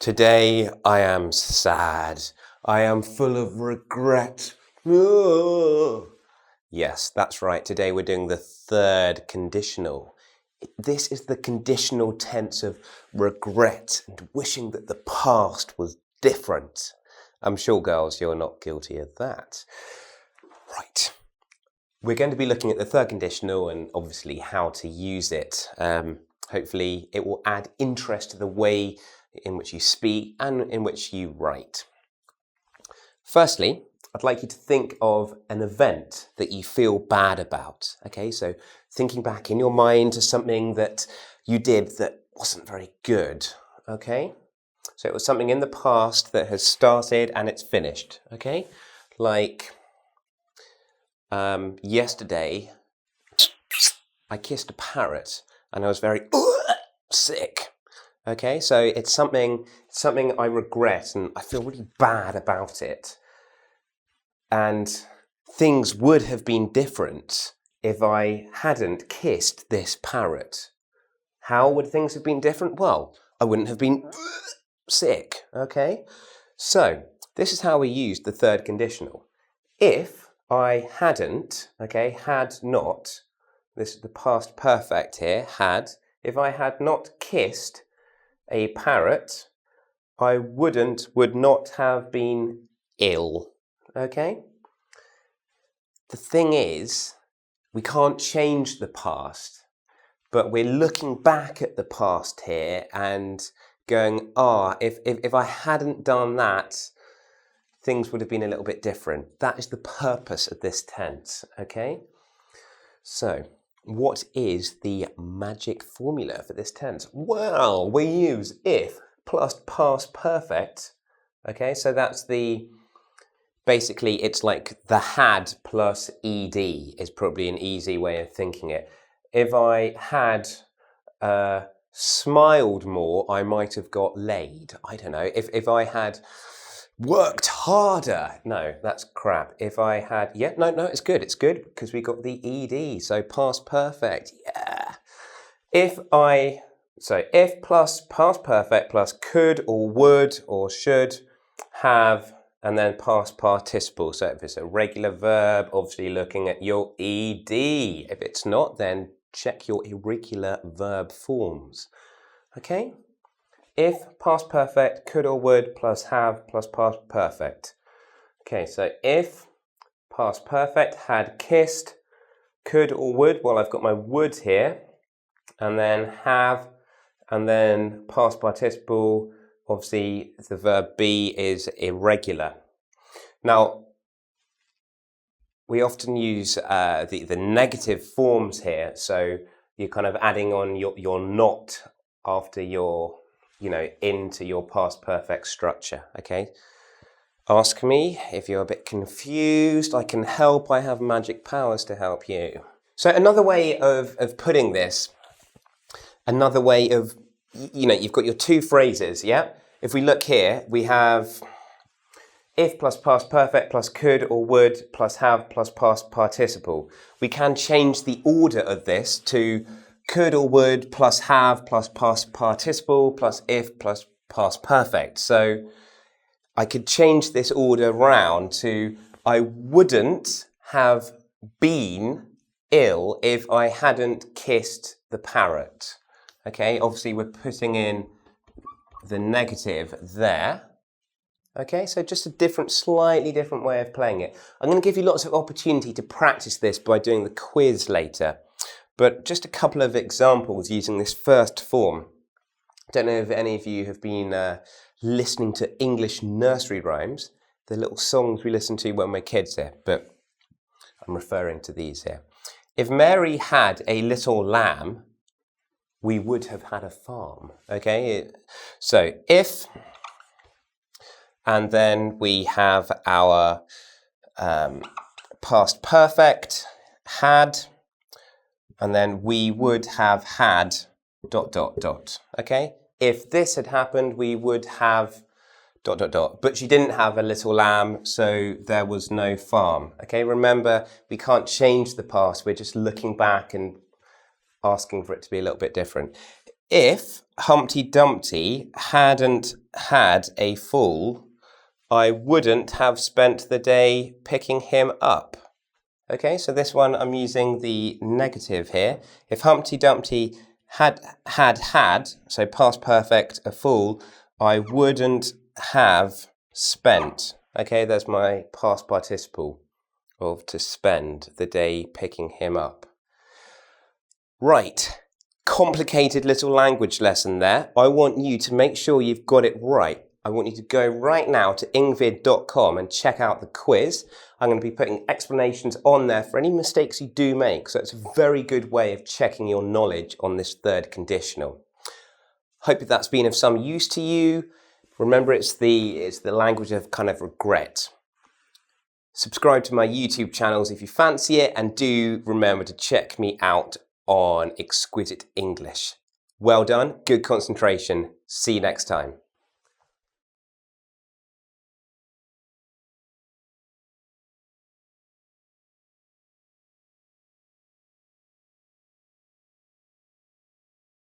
Today I am sad. I am full of regret. Oh. Yes, that's right. Today we're doing the third conditional. This is the conditional tense of regret and wishing that the past was different. I'm sure, girls, you're not guilty of that. Right. We're going to be looking at the third conditional and obviously how to use it. Hopefully it will add interest to the way in which you speak and in which you write. Firstly, I'd like you to think of an event that you feel bad about. Okay, so thinking back in your mind to something that you did that wasn't very good. Okay, so it was something in the past that has started and it's finished. Okay, like yesterday I kissed a parrot and I was very sick. Okay, so it's something I regret and I feel really bad about it. And things would have been different if I hadn't kissed this parrot. How would things have been different? Well, I wouldn't have been sick. Okay, so this is how we use the third conditional. If I hadn't, okay, had not, this is the past perfect here, had, if I had not kissed a parrot, I would not have been ill. Okay? The thing is, we can't change the past, but we're looking back at the past here and going, if I hadn't done that, things would have been a little bit different. That is the purpose of this tense, okay? So, what is the magic formula for this tense? Well, we use if plus past perfect. Okay, so that's basically it's like the had plus ed is probably an easy way of thinking it. If I had smiled more, I might have got laid. I don't know. If I had worked harder. No, that's crap. If I had, no, it's good. It's good because we got the ed, so past perfect. Yeah. If plus past perfect plus could or would or should have, and then past participle. So if it's a regular verb, obviously looking at your ed. If it's not, then check your irregular verb forms. Okay? If past perfect, could or would plus have plus past perfect. Okay, so if past perfect had kissed, could or would, well, I've got my would here, and then have, and then past participle, obviously the verb be is irregular. Now, we often use the negative forms here, so you're kind of adding on your not after your into your past perfect structure, okay? Ask me if you're a bit confused. I can help. I have magic powers to help you. So another way of putting this, another way of, you've got your two phrases, yeah? If we look here, we have if plus past perfect plus could or would plus have plus past participle. We can change the order of this to could or would plus have plus past participle plus if plus past perfect. So I could change this order round to I wouldn't have been ill if I hadn't kissed the parrot. Okay, obviously we're putting in the negative there. Okay, so just a slightly different way of playing it. I'm going to give you lots of opportunity to practice this by doing the quiz later. But just a couple of examples using this first form. I don't know if any of you have been listening to English nursery rhymes, the little songs we listen to when we're kids here, but I'm referring to these here. If Mary had a little lamb, we would have had a farm. Okay, so if, and then we have our past perfect, had, and then we would have had ... Okay? If this had happened, we would have ... But she didn't have a little lamb, so there was no farm. Okay? Remember, we can't change the past. We're just looking back and asking for it to be a little bit different. If Humpty Dumpty hadn't had a fall, I wouldn't have spent the day picking him up. Okay, so this one I'm using the negative here. If Humpty Dumpty had, so past perfect, a fall, I wouldn't have spent. Okay, there's my past participle of to spend the day picking him up. Right, complicated little language lesson there. I want you to make sure you've got it right. I want you to go right now to engVid.com and check out the quiz. I'm going to be putting explanations on there for any mistakes you do make. So it's a very good way of checking your knowledge on this third conditional. Hope that that's been of some use to you. Remember, it's the language of kind of regret. Subscribe to my YouTube channels if you fancy it, and do remember to check me out on Exquisite English. Well done, good concentration. See you next time.